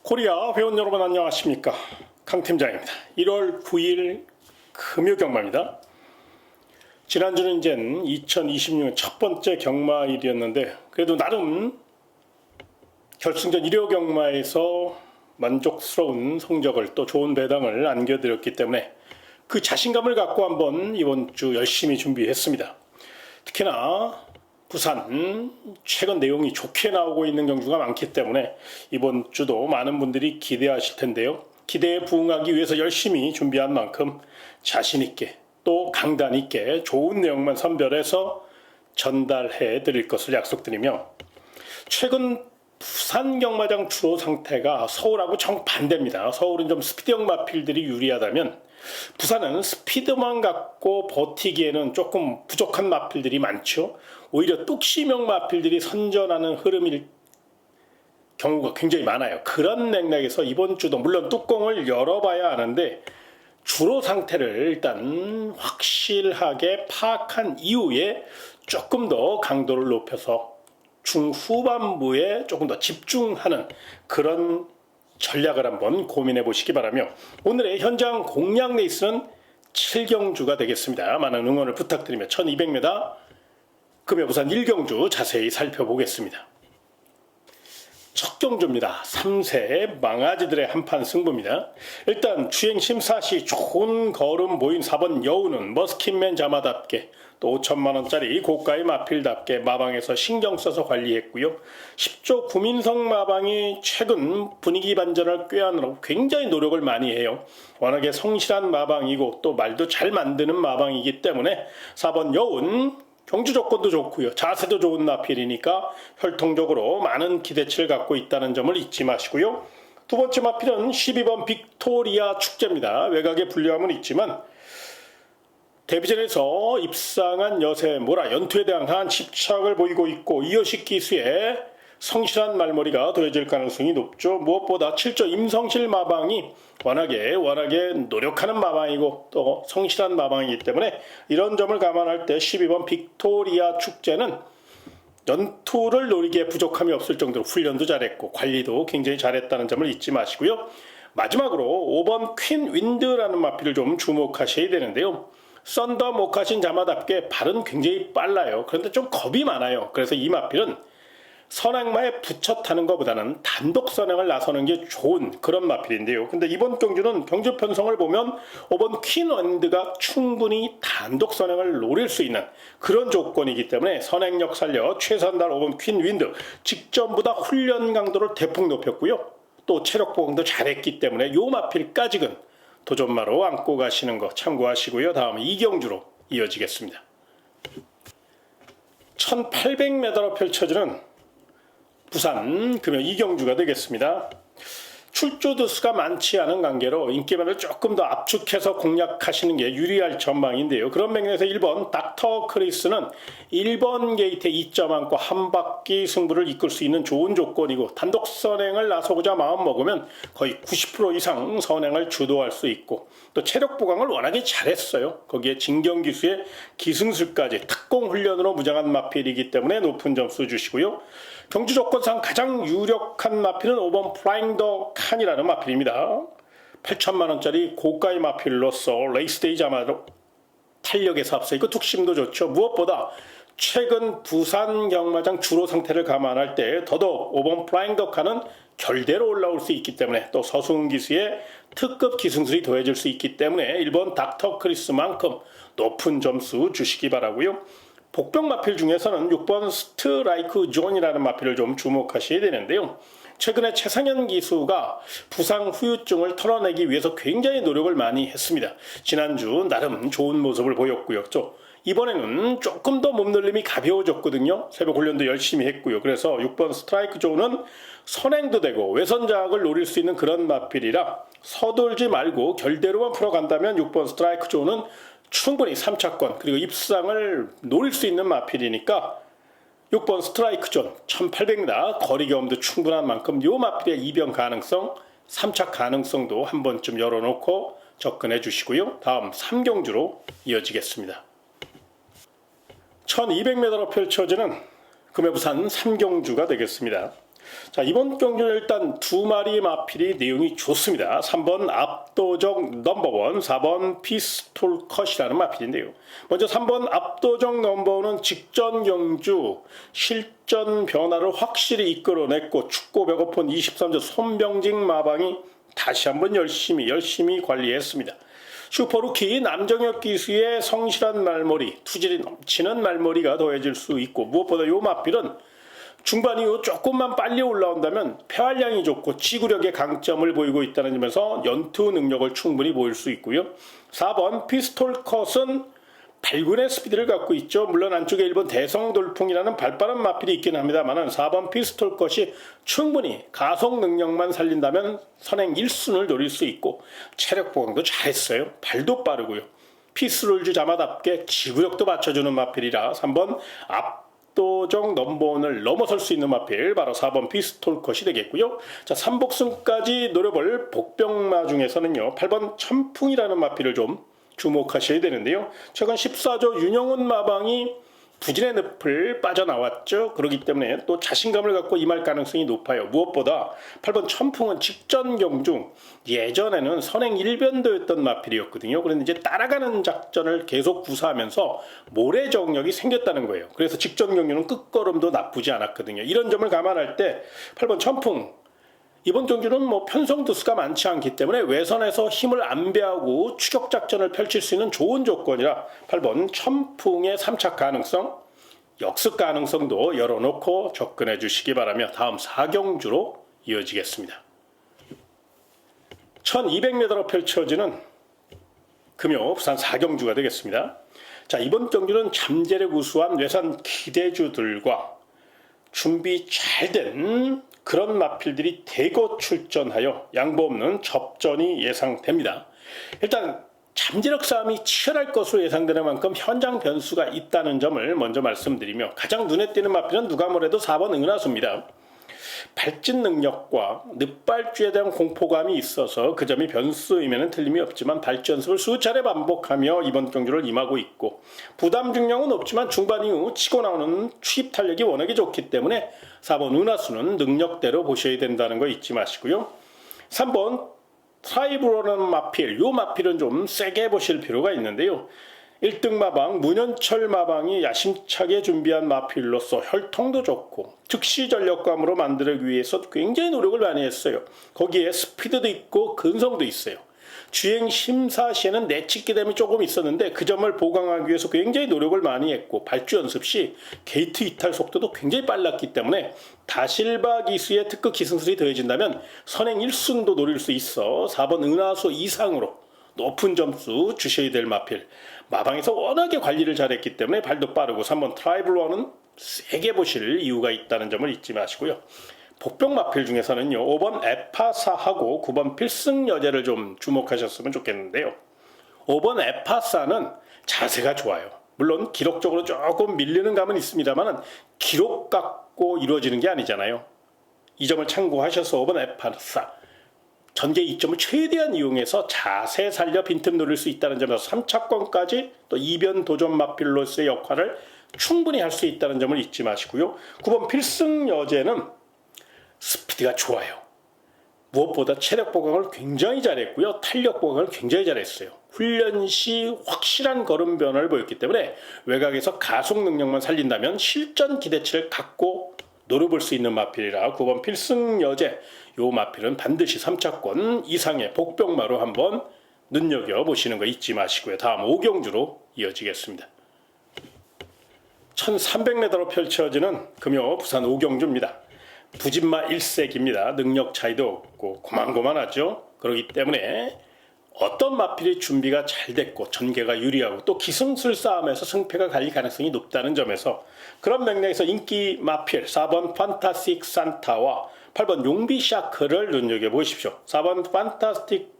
코리아 회원 여러분 안녕하십니까, 강팀장입니다. 1월 9일 금요경마입니다. 지난주는 이제 2026년 첫 번째 경마일이었는데 그래도 나름 결승전 1호 경마에서 만족스러운 성적을 또 좋은 배당을 안겨드렸기 때문에 그 자신감을 갖고 한번 이번 주 열심히 준비했습니다. 특히나 부산 최근 내용이 좋게 나오고 있는 경주가 많기 때문에 이번 주도 많은 분들이 기대하실 텐데요. 기대에 부응하기 위해서 열심히 준비한 만큼 자신 있게 또 강단 있게 좋은 내용만 선별해서 전달해 드릴 것을 약속드리며, 최근 부산 경마장 주로 상태가 서울하고 정반대입니다. 서울은 좀 스피드형 마필들이 유리하다면 부산은 스피드만 갖고 버티기에는 조금 부족한 마필들이 많죠. 오히려 뚝심형 마필들이 선전하는 흐름일 경우가 굉장히 많아요. 그런 맥락에서 이번 주도 물론 뚜껑을 열어봐야 하는데 주로 상태를 일단 확실하게 파악한 이후에 조금 더 강도를 높여서 중후반부에 조금 더 집중하는 그런 전략을 한번 고민해 보시기 바라며, 오늘의 현장 공략 레이스는 7경주가 되겠습니다. 많은 응원을 부탁드리며 1200m 금요 부산 1경주 자세히 살펴보겠습니다. 첫 경주입니다. 3세 망아지들의 한판 승부입니다. 일단 주행 심사 시 좋은 걸음 보인 4번 여우는 머스킨맨 자마답게 또 5천만원짜리 고가의 마필답게 마방에서 신경 써서 관리했고요. 10조 구민성 마방이 최근 분위기 반전을 꾀하느라고 굉장히 노력을 많이 해요. 워낙에 성실한 마방이고 또 말도 잘 만드는 마방이기 때문에 4번 여운 경주 조건도 좋고요. 자세도 좋은 마필이니까 혈통적으로 많은 기대치를 갖고 있다는 점을 잊지 마시고요. 두 번째 마필은 12번 빅토리아 축제입니다. 외곽에 불리함은 있지만 데뷔전에서 입상한 여세 모라 연투에 대한 집착을 보이고 있고 이어식 기수에 성실한 말머리가 더해질 가능성이 높죠. 무엇보다 7조 임성실 마방이 워낙에 노력하는 마방이고 또 성실한 마방이기 때문에 이런 점을 감안할 때 12번 빅토리아 축제는 연투를 노리기에 부족함이 없을 정도로 훈련도 잘했고 관리도 굉장히 잘했다는 점을 잊지 마시고요. 마지막으로 5번 퀸 윈드라는 마필을 좀 주목하셔야 되는데요. 썬더 모카신 자마답게 발은 굉장히 빨라요. 그런데 좀 겁이 많아요. 그래서 이 마필은 선행마에 붙여 타는 것보다는 단독 선행을 나서는 게 좋은 그런 마필인데요. 근데 이번 경주는 경주 편성을 보면 5번 퀸원드가 충분히 단독 선행을 노릴 수 있는 그런 조건이기 때문에 선행력 살려 최선 다할 5번 퀸윈드, 직전보다 훈련 강도를 대폭 높였고요. 또 체력 보강도 잘했기 때문에 요 마필까지는 도전마로 안고 가시는 거 참고하시고요. 다음 2경주로 이어지겠습니다. 1800m로 펼쳐지는 부산 금요 2경주가 되겠습니다. 출조드 수가 많지 않은 관계로 인기만을 조금 더 압축해서 공략하시는 게 유리할 전망인데요. 그런 맥락에서 1번 닥터 크리스는 1번 게이트에 2점 안고 한 바퀴 승부를 이끌 수 있는 좋은 조건이고 단독 선행을 나서고자 마음먹으면 거의 90% 이상 선행을 주도할 수 있고 또 체력 보강을 워낙에 잘했어요. 거기에 진경기수의 기승술까지 특공 훈련으로 무장한 마필이기 때문에 높은 점수 주시고요. 경주 조건상 가장 유력한 마필은 5번 플라잉 더 칸이라는 마필입니다. 8천만원짜리 고가의 마필로서 레이스데이 자마로 탄력에서 앞서 있고 툭심도 좋죠. 무엇보다 최근 부산 경마장 주로 상태를 감안할 때 더더욱 5번 플라잉 더 칸은 결대로 올라올 수 있기 때문에 또 서수은 기수의 특급 기승술이 더해질 수 있기 때문에 1번 닥터 크리스만큼 높은 점수 주시기 바라고요. 복병 마필 중에서는 6번 스트라이크 존이라는 마필을 좀 주목하셔야 되는데요. 최근에 최상현 기수가 부상 후유증을 털어내기 위해서 굉장히 노력을 많이 했습니다. 지난주 나름 좋은 모습을 보였고요. 이번에는 조금 더 몸놀림이 가벼워졌거든요. 새벽 훈련도 열심히 했고요. 그래서 6번 스트라이크 존은 선행도 되고 외선작을 노릴 수 있는 그런 마필이라 서둘지 말고 결대로만 풀어간다면 6번 스트라이크 존은 충분히 3차권 그리고 입상을 노릴 수 있는 마필이니까 6번 스트라이크 존 1800m 거리 경험도 충분한 만큼 요 마필의 이변 가능성 3차 가능성도 한 번쯤 열어놓고 접근해 주시고요. 다음 3경주로 이어지겠습니다. 1200m로 펼쳐지는 금요부산 3경주가 되겠습니다. 자, 이번 경기는 일단 두 마리 마필이 내용이 좋습니다. 3번 압도적 넘버원, 4번 피스톨 컷이라는 마필인데요. 먼저 3번 압도적 넘버원은 직전 경주 실전 변화를 확실히 이끌어냈고 축구 배고픈 23조 손병직 마방이 다시 한번 열심히 관리했습니다. 슈퍼루키 남정혁 기수의 성실한 말머리, 투질이 넘치는 말머리가 더해질 수 있고, 무엇보다 이 마필은 중반 이후 조금만 빨리 올라온다면 폐활량이 좋고 지구력의 강점을 보이고 있다는 점에서 연투 능력을 충분히 보일 수 있고요. 4번 피스톨 컷은 발군의 스피드를 갖고 있죠. 물론 안쪽에 1번 대성돌풍이라는 발빠른 마필이 있긴 합니다만 4번 피스톨 컷이 충분히 가속 능력만 살린다면 선행 1순을 노릴 수 있고 체력 보강도 잘했어요. 발도 빠르고요. 피스롤즈 자마답게 지구력도 받쳐주는 마필이라 3번 압도적 넘버원을 넘어설 수 있는 마필 바로 4번 피스톨 컷이 되겠고요. 자, 3복승까지 노려볼 복병마 중에서는요. 8번 천풍이라는 마필을 좀 주목하셔야 되는데요. 최근 14조 윤영훈 마방이 부진의 늪을 빠져나왔죠. 그렇기 때문에 또 자신감을 갖고 임할 가능성이 높아요. 무엇보다 8번 천풍은 직전 경중 예전에는 선행 1변도였던 마필이었거든요. 그런데 이제 따라가는 작전을 계속 구사하면서 모래 정력이 생겼다는 거예요. 그래서 직전 경주는 끝걸음도 나쁘지 않았거든요. 이런 점을 감안할 때 8번 천풍 이번 경주는 편성 두수가 많지 않기 때문에 외선에서 힘을 안배하고 추격 작전을 펼칠 수 있는 좋은 조건이라 8번 천풍의 3착 가능성, 역습 가능성도 열어놓고 접근해 주시기 바라며 다음 4경주로 이어지겠습니다. 1200m로 펼쳐지는 금요 부산 4경주가 되겠습니다. 자, 이번 경주는 잠재력 우수한 외산 기대주들과 준비 잘 된 그런 마필들이 대거 출전하여 양보 없는 접전이 예상됩니다. 일단 잠재력 싸움이 치열할 것으로 예상되는 만큼 현장 변수가 있다는 점을 먼저 말씀드리며 가장 눈에 띄는 마필은 누가 뭐래도 4번 은하수입니다. 발진 능력과 늪발주에 대한 공포감이 있어서 그 점이 변수임에는 틀림이 없지만 발주 연습을 수차례 반복하며 이번 경주를 임하고 있고 부담 중량은 없지만 중반 이후 치고 나오는 추입 탄력이 워낙에 좋기 때문에 4번 은하수는 능력대로 보셔야 된다는 거 잊지 마시고요. 3번 트라이브로는 마필, 이 마필은 좀 세게 보실 필요가 있는데요. 1등 마방 문현철 마방이 야심차게 준비한 마필로서 혈통도 좋고 즉시 전력감으로 만들기 위해서 굉장히 노력을 많이 했어요. 거기에 스피드도 있고 근성도 있어요. 주행 심사 시에는 내치기됨이 조금 있었는데 그 점을 보강하기 위해서 굉장히 노력을 많이 했고 발주 연습 시 게이트 이탈 속도도 굉장히 빨랐기 때문에 다실바 기수의 특급 기승술이 더해진다면 선행 1순도 노릴 수 있어 4번 은하수 이상으로 높은 점수 주셔야 될 마필. 마방에서 워낙에 관리를 잘했기 때문에 발도 빠르고 3번 트라이블러는 세게 보실 이유가 있다는 점을 잊지 마시고요. 복병 마필 중에서는요. 5번 에파사하고 9번 필승여제를 좀 주목하셨으면 좋겠는데요. 5번 에파사는 자세가 좋아요. 물론 기록적으로 조금 밀리는 감은 있습니다만 기록 갖고 이루어지는 게 아니잖아요. 이 점을 참고하셔서 5번 에파사 전개 이점을 최대한 이용해서 자세 살려 빈틈 노릴 수 있다는 점에서 3차권까지 또 이변 도전 마필로서의 역할을 충분히 할 수 있다는 점을 잊지 마시고요. 9번 필승여제는 스피드가 좋아요. 무엇보다 체력 보강을 굉장히 잘했고요. 탄력 보강을 굉장히 잘했어요. 훈련 시 확실한 걸음 변화를 보였기 때문에 외곽에서 가속 능력만 살린다면 실전 기대치를 갖고 노려볼 수 있는 마필이라 9번 필승여제 요 마필은 반드시 3차권 이상의 복병마로 한번 눈여겨보시는 거 잊지 마시고요. 다음 5경주로 이어지겠습니다. 1300m로 펼쳐지는 금요 부산 5경주입니다. 부진마 1색입니다. 능력 차이도 없고 고만고만하죠. 그렇기 때문에 어떤 마필이 준비가 잘 됐고 전개가 유리하고 또 기승술 싸움에서 승패가 갈릴 가능성이 높다는 점에서 그런 맥락에서 인기 마필 4번 판타스틱 산타와 8번 용비 샤크를 눈여겨보십시오. 4번 판타스틱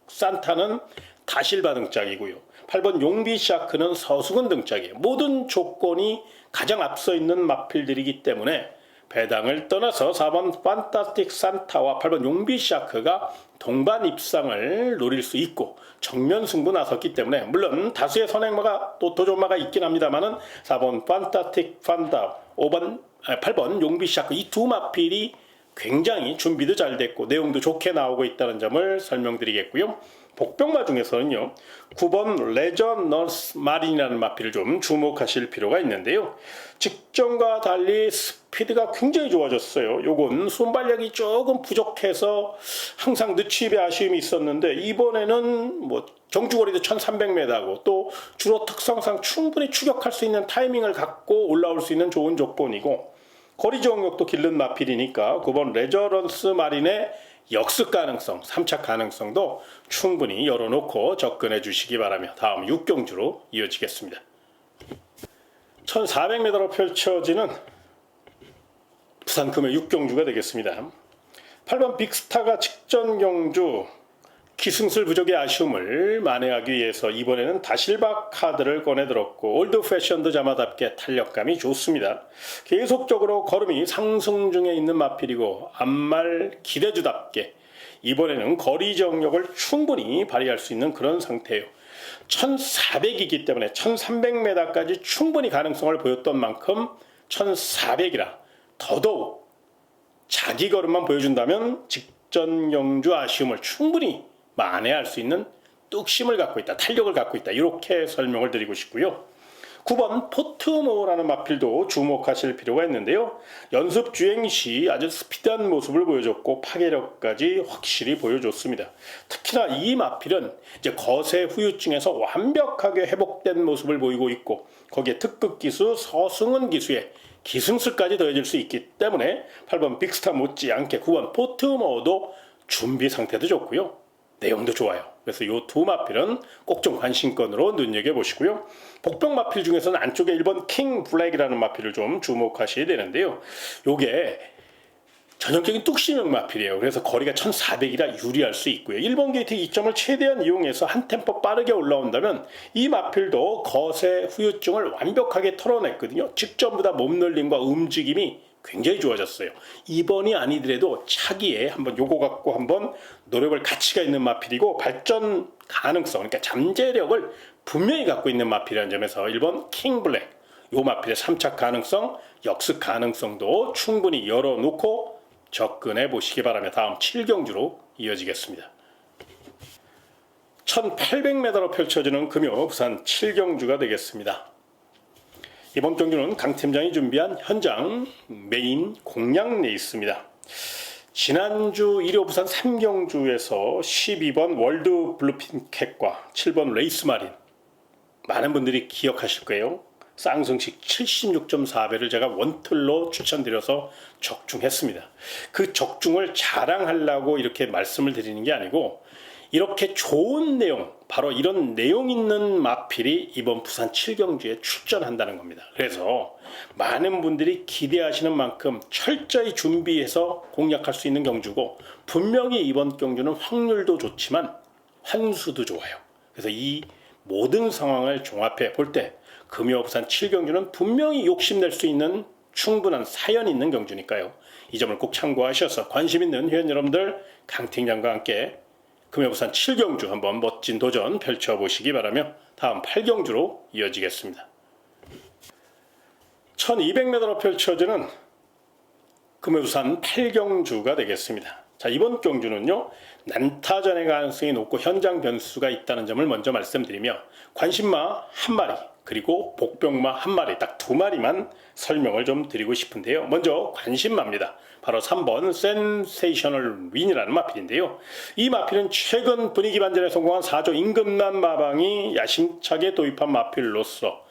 산타는 다실바 등짝이고요. 8번 용비 샤크는 서수근 등짝이에요. 모든 조건이 가장 앞서 있는 마필들이기 때문에 배당을 떠나서 4번 판타스틱 산타와 8번 용비 샤크가 동반 입상을 노릴 수 있고 정면 승부 나섰기 때문에 물론 다수의 선행마가 또 도전마가 있긴 합니다만은 4번 판타스틱 판다, 5번 8번 용비샤크 이 두 마필이 굉장히 준비도 잘 됐고 내용도 좋게 나오고 있다는 점을 설명드리겠고요. 복병마 중에서는요 9번 레저 너스 마린이라는 마필을 좀 주목하실 필요가 있는데요. 직전과 달리 스피드가 굉장히 좋아졌어요. 요건 순발력이 조금 부족해서 항상 늦추입에 아쉬움이 있었는데 이번에는 뭐 정주거리도 1300m고 또 주로 특성상 충분히 추격할 수 있는 타이밍을 갖고 올라올 수 있는 좋은 조건이고 거리 저항력도 길른 마필이니까 9번 레저런스 마린의 역습 가능성, 3차 가능성도 충분히 열어놓고 접근해 주시기 바라며 다음 6경주로 이어지겠습니다. 1400m로 펼쳐지는 부산 금요 6경주가 되겠습니다. 8번 빅스타가 직전 경주 기승술 부족의 아쉬움을 만회하기 위해서 이번에는 다실바 카드를 꺼내들었고 올드 패션드 자마답게 탄력감이 좋습니다. 계속적으로 걸음이 상승 중에 있는 마필이고 앞말 기대주답게 이번에는 거리 정력을 충분히 발휘할 수 있는 그런 상태예요. 1400이기 때문에 1300m까지 충분히 가능성을 보였던 만큼 1400이라 더더욱 자기 걸음만 보여준다면 직전 경주 아쉬움을 충분히 만회할 수 있는 뚝심을 갖고 있다, 탄력을 갖고 있다 이렇게 설명을 드리고 싶고요. 9번 포트모어라는 마필도 주목하실 필요가 있는데요. 연습 주행 시 아주 스피드한 모습을 보여줬고 파괴력까지 확실히 보여줬습니다. 특히나 이 마필은 이제 거세 후유증에서 완벽하게 회복된 모습을 보이고 있고 거기에 특급 기수 서승은 기수의 기승술까지 더해질 수 있기 때문에 8번 빅스타 못지않게 9번 포트모어도 준비 상태도 좋고요. 내용도 좋아요. 그래서 이 두 마필은 꼭 좀 관심권으로 눈여겨보시고요. 복병 마필 중에서는 안쪽에 1번 킹 블랙이라는 마필을 좀 주목하셔야 되는데요. 요게 전형적인 뚝심형 마필이에요. 그래서 거리가 1400이라 유리할 수 있고요. 1번 게이트 2점을 최대한 이용해서 한 템포 빠르게 올라온다면 이 마필도 거세 후유증을 완벽하게 털어냈거든요. 직전보다 몸놀림과 움직임이 굉장히 좋아졌어요. 2번이 아니더라도 차기에 한번 요거 갖고 한번 노려볼 가치가 있는 마필이고 발전 가능성, 그러니까 잠재력을 분명히 갖고 있는 마필이라는 점에서 1번 킹블랙, 요 마필의 3차 가능성, 역습 가능성도 충분히 열어놓고 접근해 보시기 바라며 다음 7경주로 이어지겠습니다. 1800m로 펼쳐지는 금요 부산 7경주가 되겠습니다. 이번 경주는 강 팀장이 준비한 현장 메인 공략 레이스입니다. 지난주 일요 부산 3경주에서 12번 월드 블루핀캣과 7번 레이스 마린 많은 분들이 기억하실 거예요. 쌍승식 76.4배를 제가 원틀로 추천드려서 적중했습니다. 그 적중을 자랑하려고 이렇게 말씀을 드리는 게 아니고 이렇게 좋은 내용, 바로 이런 내용 있는 마필이 이번 부산 7경주에 출전한다는 겁니다. 그래서 많은 분들이 기대하시는 만큼 철저히 준비해서 공략할 수 있는 경주고 분명히 이번 경주는 확률도 좋지만 환수도 좋아요. 그래서 이 모든 상황을 종합해 볼 때 금요 부산 7경주는 분명히 욕심낼 수 있는 충분한 사연이 있는 경주니까요. 이 점을 꼭 참고하셔서 관심 있는 회원 여러분들 강팀장과 함께 금요 부산 7경주 한번 멋진 도전 펼쳐보시기 바라며 다음 8경주로 이어지겠습니다. 1200m로 펼쳐지는 금요 부산 8경주가 되겠습니다. 자, 이번 경주는요 난타전의 가능성이 높고 현장 변수가 있다는 점을 먼저 말씀드리며 관심마 한 마리 그리고 복병마 한 마리 딱 두 마리만 설명을 좀 드리고 싶은데요. 먼저 관심마입니다. 바로 3번 센세이셔널 윈이라는 마필인데요. 이 마필은 최근 분위기 반전에 성공한 4조 임금난 마방이 야심차게 도입한 마필로서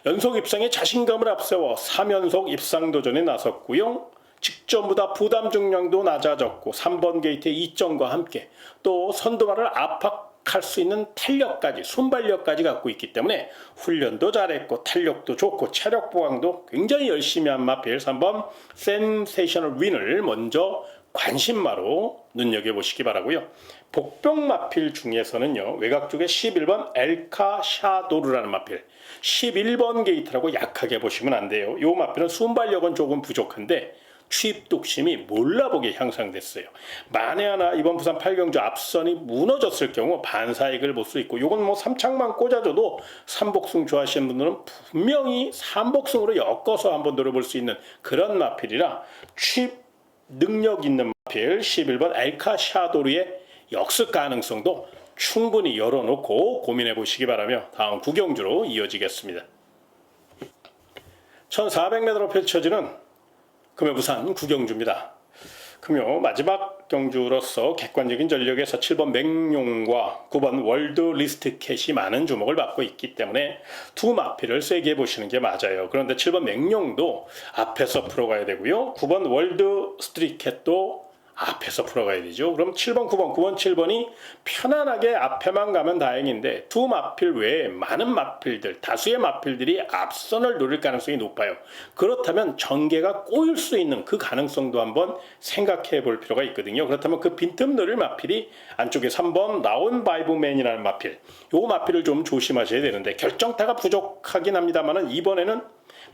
연속 입상에 자신감을 앞세워 3연속 입상 도전에 나섰고요. 직전보다 부담 중량도 낮아졌고 3번 게이트의 2점과 함께 또 선두마를 압박할 수 있는 탄력까지 순발력까지 갖고 있기 때문에 훈련도 잘했고 탄력도 좋고 체력 보강도 굉장히 열심히 한 마필 3번 센세이셔널 윈을 먼저 관심마로 눈여겨보시기 바라고요. 복병 마필 중에서는요 외곽 쪽에 11번 엘카 샤도르라는 마필 11번 게이트라고 약하게 보시면 안 돼요. 이 마필은 순발력은 조금 부족한데 취입 독심이 몰라보게 향상됐어요. 만에 하나 이번 부산 8경주 앞선이 무너졌을 경우 반사익을 볼 수 있고, 요건 뭐 3착만 꽂아줘도 삼복승 좋아하시는 분들은 분명히 삼복승으로 엮어서 한번 노려볼 수 있는 그런 마필이라, 취입 능력 있는 마필 11번 엘카 샤도르의 역습 가능성도 충분히 열어놓고 고민해 보시기 바라며 다음 구경주로 이어지겠습니다. 1400m로 펼쳐지는 금요 부산 구경주입니다. 금요 마지막 경주로서 객관적인 전력에서 7번 맹룡과 9번 월드 리스트 캣이 많은 주목을 받고 있기 때문에 두 마필을 세게 보시는 게 맞아요. 그런데 7번 맹룡도 앞에서 풀어가야 되고요. 9번 월드 스트릿 캣도 앞에서 풀어가야 되죠. 그럼 7번, 9번, 9번, 7번이 편안하게 앞에만 가면 다행인데 두 마필 외에 많은 마필들, 다수의 마필들이 앞선을 노릴 가능성이 높아요. 그렇다면 전개가 꼬일 수 있는 그 가능성도 한번 생각해 볼 필요가 있거든요. 그렇다면 그 빈틈 노릴 마필이 안쪽에 3번 라온 바이브맨이라는 마필, 요 마필을 좀 조심하셔야 되는데 결정타가 부족하긴 합니다만 이번에는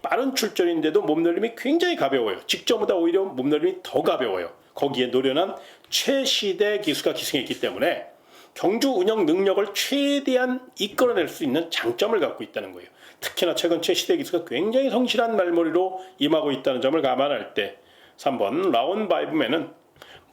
빠른 출전인데도 몸놀림이 굉장히 가벼워요. 직전보다 오히려 몸놀림이 더 가벼워요. 거기에 노련한 최시대 기수가 기승했기 때문에 경주 운영 능력을 최대한 이끌어낼 수 있는 장점을 갖고 있다는 거예요. 특히나 최근 최시대 기수가 굉장히 성실한 말머리로 임하고 있다는 점을 감안할 때 3번 라온 바이브맨은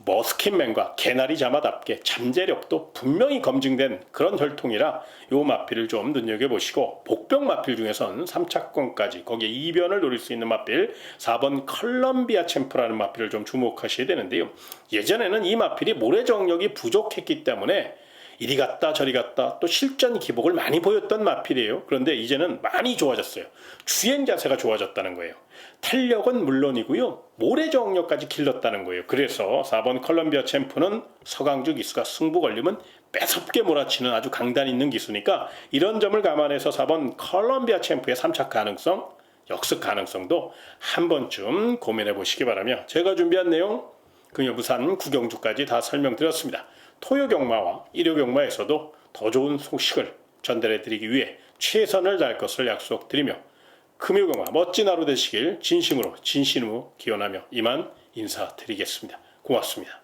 머스킨맨과 개나리 자마답게 잠재력도 분명히 검증된 그런 혈통이라 요 마필을 좀 눈여겨보시고, 복병 마필 중에선 3차권까지 거기에 이변을 노릴 수 있는 마필 4번 컬럼비아 챔프라는 마필을 좀 주목하셔야 되는데요. 예전에는 이 마필이 모래 정력이 부족했기 때문에 이리 갔다 저리 갔다 또 실전 기복을 많이 보였던 마필이에요. 그런데 이제는 많이 좋아졌어요. 주행 자세가 좋아졌다는 거예요. 탄력은 물론이고요, 모래 정력까지 길렀다는 거예요. 그래서 4번 컬럼비아 챔프는 서강주 기수가 승부 걸리면 매섭게 몰아치는 아주 강단 있는 기수니까 이런 점을 감안해서 4번 컬럼비아 챔프의 3착 가능성, 역습 가능성도 한 번쯤 고민해 보시기 바라며, 제가 준비한 내용 금요 부산 구경주까지 다 설명드렸습니다. 토요 경마와 일요 경마에서도 더 좋은 소식을 전달해 드리기 위해 최선을 다할 것을 약속드리며, 금요 경마 멋진 하루 되시길 진심으로 진심으로 기원하며 이만 인사드리겠습니다. 고맙습니다.